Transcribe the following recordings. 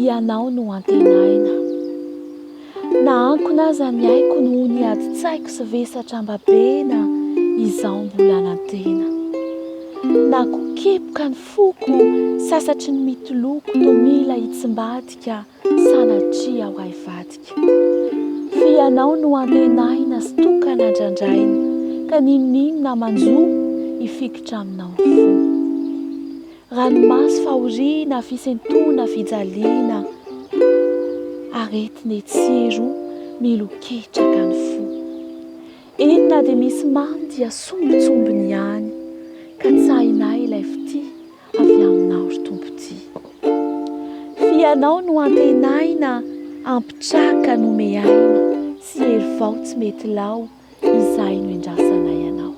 Fianao no antenaina. Nahankona aza ny aiko noho ny ady tsaiko sy vesatra ambabena izaho mbola nantena. Na koa kepoka ny foko sasatry ny mitoloko to mila hitsimbadika sanatria ho aivadika. Fianao no antenaina sy tokana andrandraina ka ninona manjo ifikitra aminao ny fo. Ranomasy fahoriana fisentona fijaliana aretina etsero miloketraka ny fo. Enina dia misy mamy dia sombitsombiny ihany ka tsahinay ilay fity avy aminao ry tompoty. Fianao no antenaina ampitraka no meaina sy hery vao tsy mety lao izay no endrasanay ianao.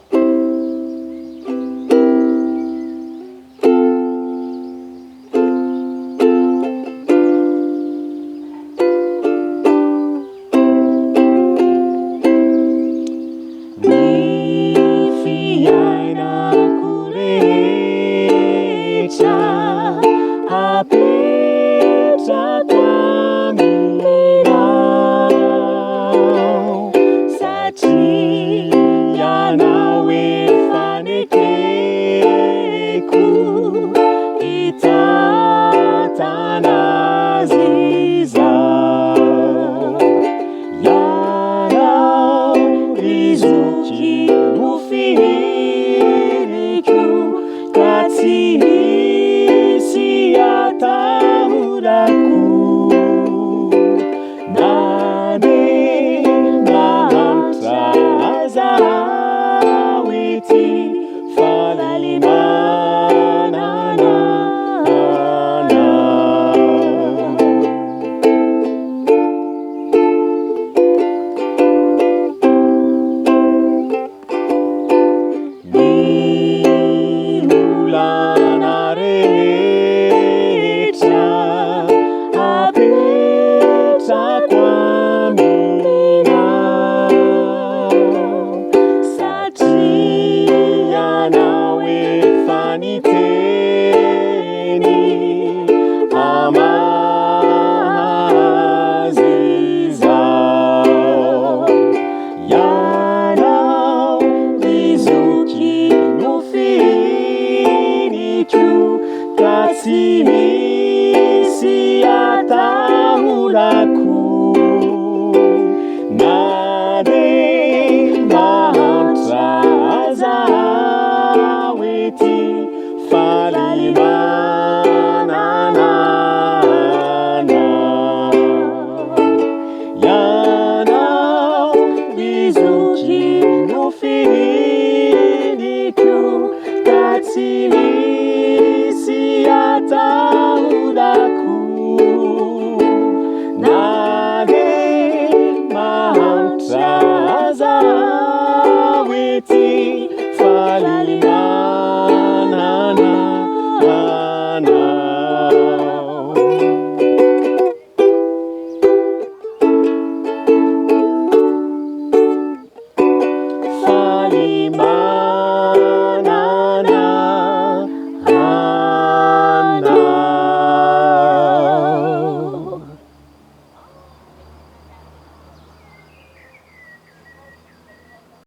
Simisi ata